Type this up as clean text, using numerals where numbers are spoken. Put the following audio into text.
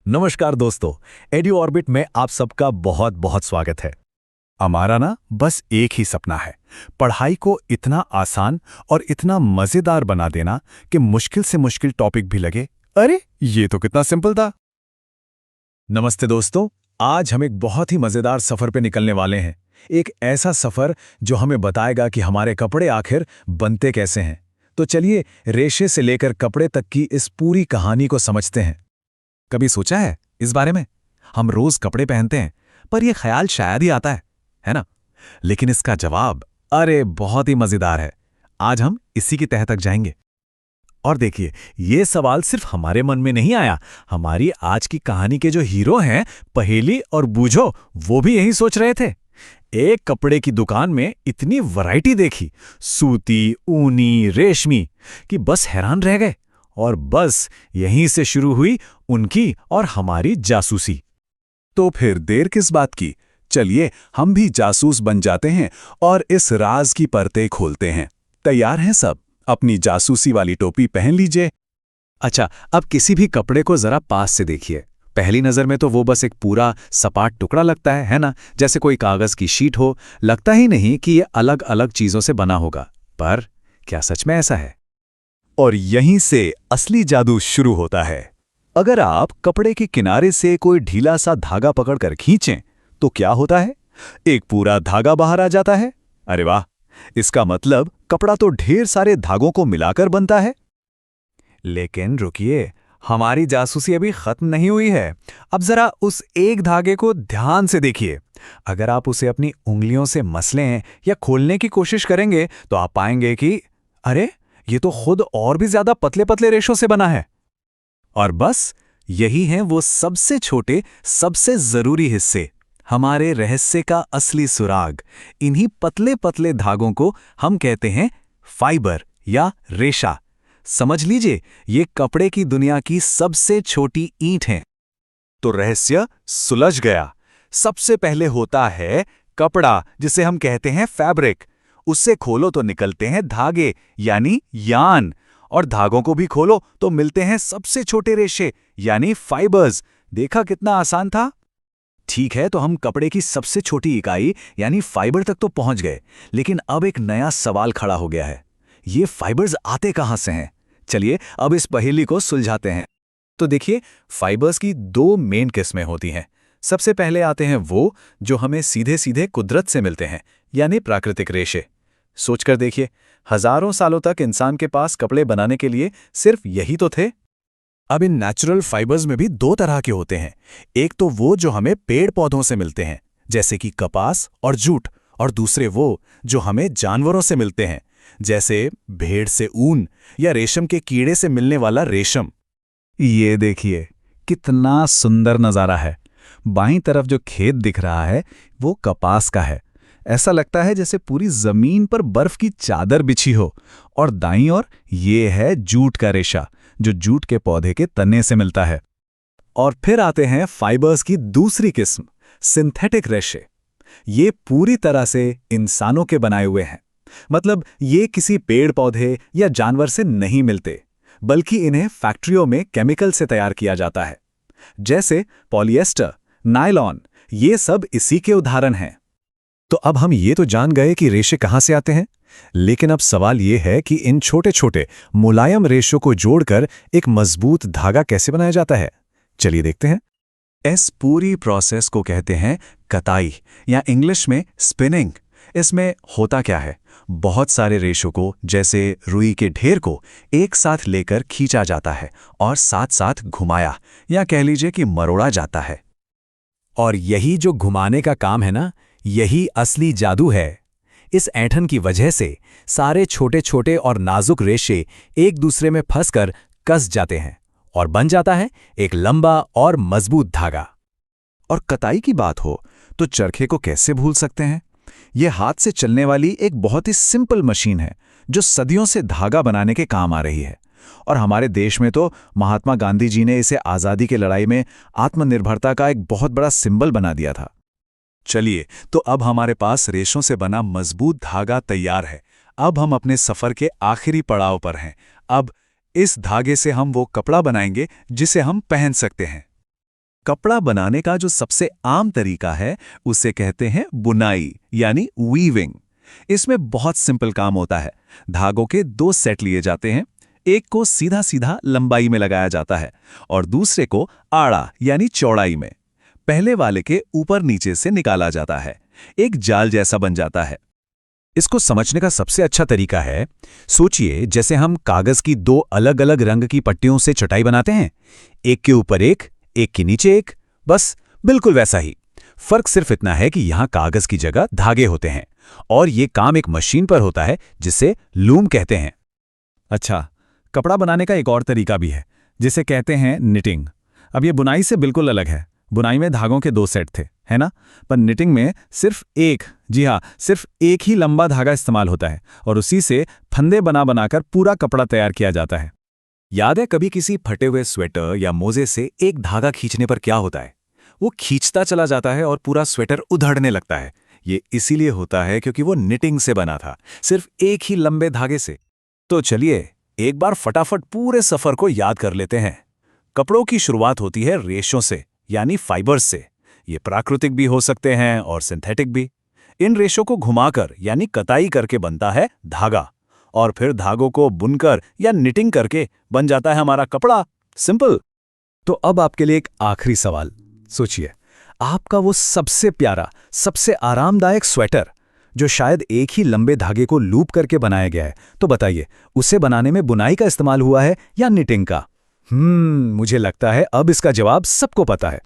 नमस्कार दोस्तों, edu orbit में आप सबका बहुत बहुत स्वागत है। हमारा ना बस एक ही सपना है, पढ़ाई को इतना आसान और इतना मजेदार बना देना कि मुश्किल से मुश्किल टॉपिक भी लगे अरे ये तो कितना सिंपल था। नमस्ते दोस्तों, आज हम एक बहुत ही मजेदार सफर पे निकलने वाले हैं। एक ऐसा सफर जो हमें बताएगा कि हमारे कपड़े आखिर बनते कैसे हैं। तो चलिए रेशे से लेकर कपड़े तक की इस पूरी कहानी को समझते हैं। कभी सोचा है इस बारे में? हम रोज कपड़े पहनते हैं पर यह ख्याल शायद ही आता है ना? लेकिन इसका जवाब अरे बहुत ही मजेदार है। आज हम इसी की तह तक जाएंगे। और देखिए, ये सवाल सिर्फ हमारे मन में नहीं आया, हमारी आज की कहानी के जो हीरो हैं पहेली और बूझो वो भी यही सोच रहे थे। एक कपड़े की दुकान में इतनी वैरायटी देखी, सूती, ऊनी, रेशमी, कि बस हैरान रह गए। और बस यहीं से शुरू हुई उनकी और हमारी जासूसी। तो फिर देर किस बात की, चलिए हम भी जासूस बन जाते हैं और इस राज की परतें खोलते हैं। तैयार हैं सब? अपनी जासूसी वाली टोपी पहन लीजिए। अच्छा, अब किसी भी कपड़े को जरा पास से देखिए। पहली नजर में तो वो बस एक पूरा सपाट टुकड़ा लगता है ना? जैसे कोई कागज की शीट हो। लगता ही नहीं कि ये अलग अलग चीजों से बना होगा। पर क्या सच में ऐसा है? और यहीं से असली जादू शुरू होता है। अगर आप कपड़े के किनारे से कोई ढीला सा धागा पकड़कर खींचें तो क्या होता है? एक पूरा धागा बाहर आ जाता है। अरे वाह! इसका मतलब कपड़ा तो ढेर सारे धागों को मिलाकर बनता है। लेकिन रुकिए, हमारी जासूसी अभी खत्म नहीं हुई है। अब जरा उस एक धागे को ध्यान से देखिए। अगर आप उसे अपनी उंगलियों से मसलें या खोलने की कोशिश करेंगे तो आप पाएंगे कि अरे ये तो खुद और भी ज्यादा पतले पतले रेशों से बना है। और बस यही हैं वो सबसे छोटे, सबसे जरूरी हिस्से, हमारे रहस्य का असली सुराग। इन्हीं पतले पतले धागों को हम कहते हैं फाइबर या रेशा। समझ लीजिए, ये कपड़े की दुनिया की सबसे छोटी ईंट है। तो रहस्य सुलझ गया। सबसे पहले होता है कपड़ा, जिसे हम कहते हैं फैब्रिक। उससे खोलो तो निकलते हैं धागे यानी यान, और धागों को भी खोलो तो मिलते हैं सबसे छोटे रेशे यानी फाइबर्स। देखा कितना आसान था? ठीक है, तो हम कपड़े की सबसे छोटी इकाई यानी फाइबर तक तो पहुंच गए, लेकिन अब एक नया सवाल खड़ा हो गया है। ये फाइबर्स आते कहां से हैं? चलिए अब इस पहेली को सुलझाते हैं। तो देखिए, फाइबर्स की दो मेन किस्में होती हैं। सबसे पहले आते हैं वो जो हमें सीधे सीधे कुदरत से मिलते हैं यानी प्राकृतिक रेशे। सोचकर देखिए, हजारों सालों तक इंसान के पास कपड़े बनाने के लिए सिर्फ यही तो थे। अब इन नेचुरल फाइबर्स में भी दो तरह के होते हैं। एक तो वो जो हमें पेड़ पौधों से मिलते हैं, जैसे कि कपास और जूट, और दूसरे वो जो हमें जानवरों से मिलते हैं, जैसे भेड़ से ऊन या रेशम के कीड़े से मिलने वाला रेशम। ये देखिए कितना सुंदर नज़ारा है। बाईं तरफ जो खेत दिख रहा है वो कपास का है। ऐसा लगता है जैसे पूरी जमीन पर बर्फ की चादर बिछी हो। और दाईं ओर ये है जूट का रेशा, जो जूट के पौधे के तने से मिलता है। और फिर आते हैं फाइबर्स की दूसरी किस्म, सिंथेटिक रेशे। ये पूरी तरह से इंसानों के बनाए हुए हैं। मतलब ये किसी पेड़ पौधे या जानवर से नहीं मिलते, बल्कि इन्हें फैक्ट्रियों में केमिकल से तैयार किया जाता है। जैसे पॉलिएस्टर, नायलॉन, ये सब इसी के उदाहरण हैं। तो अब हम ये तो जान गए कि रेशे कहां से आते हैं, लेकिन अब सवाल ये है कि इन छोटे छोटे मुलायम रेशों को जोड़कर एक मजबूत धागा कैसे बनाया जाता है। चलिए देखते हैं। इस पूरी प्रोसेस को कहते हैं कताई या इंग्लिश में स्पिनिंग। इसमें होता क्या है, बहुत सारे रेशों को, जैसे रुई के ढेर को, एक साथ लेकर खींचा जाता है और साथ साथ घुमाया या कह लीजिए कि मरोड़ा जाता है। और यही जो घुमाने का काम है ना, यही असली जादू है। इस ऐंठन की वजह से सारे छोटे छोटे और नाजुक रेशे एक दूसरे में फंसकर कस जाते हैं और बन जाता है एक लंबा और मजबूत धागा। और कताई की बात हो तो चरखे को कैसे भूल सकते हैं? यह हाथ से चलने वाली एक बहुत ही सिंपल मशीन है जो सदियों से धागा बनाने के काम आ रही है। और हमारे देश में तो महात्मा गांधी जी ने इसे आज़ादी की लड़ाई में आत्मनिर्भरता का एक बहुत बड़ा सिंबल बना दिया था। चलिए, तो अब हमारे पास रेशों से बना मजबूत धागा तैयार है। अब हम अपने सफर के आखिरी पड़ाव पर हैं। अब इस धागे से हम वो कपड़ा बनाएंगे जिसे हम पहन सकते हैं। कपड़ा बनाने का जो सबसे आम तरीका है उसे कहते हैं बुनाई यानी वीविंग। इसमें बहुत सिंपल काम होता है। धागों के 2 सेट लिए जाते हैं, एक को सीधा सीधा लंबाई में लगाया जाता है और दूसरे को आड़ा यानी चौड़ाई में। पहले वाले के ऊपर नीचे से निकाला जाता है, एक जाल जैसा बन जाता है। इसको समझने का सबसे अच्छा तरीका है, सोचिए जैसे हम कागज की 2 अलग अलग रंग की पट्टियों से चटाई बनाते हैं, एक के ऊपर एक के नीचे एक, बस बिल्कुल वैसा ही। फर्क सिर्फ इतना है कि यहाँ कागज की जगह धागे होते हैं और ये काम एक मशीन पर होता है जिसे लूम कहते हैं। अच्छा, कपड़ा बनाने का एक और तरीका भी है जिसे कहते हैं निटिंग। अब ये बुनाई से बिल्कुल अलग है। बुनाई में धागों के 2 सेट थे, है ना? पर निटिंग में सिर्फ एक, जी हाँ, सिर्फ एक ही लंबा धागा इस्तेमाल होता है और उसी से फंदे बना बनाकर पूरा कपड़ा तैयार किया जाता है। याद है कभी किसी फटे हुए स्वेटर या मोजे से एक धागा खींचने पर क्या होता है? वो खींचता चला जाता है और पूरा स्वेटर उधड़ने लगता है। ये इसीलिए होता है क्योंकि वो निटिंग से बना था, सिर्फ एक ही लंबे धागे से। तो चलिए एक बार फटाफट पूरे सफर को याद कर लेते हैं। कपड़ों की शुरुआत होती है रेशों से यानी फाइबर्स से। ये प्राकृतिक भी हो सकते हैं और सिंथेटिक भी। इन रेशों को घुमाकर यानी कताई करके बनता है धागा और फिर धागों को बुनकर या निटिंग करके बन जाता है हमारा कपड़ा। सिंपल। तो अब आपके लिए एक आखिरी सवाल। सोचिए, आपका वो सबसे प्यारा, सबसे आरामदायक स्वेटर जो शायद एक ही लंबे धागे को लूप करके बनाया गया है, तो बताइए उसे बनाने में बुनाई का इस्तेमाल हुआ है या निटिंग का? मुझे लगता है अब इसका जवाब सबको पता है।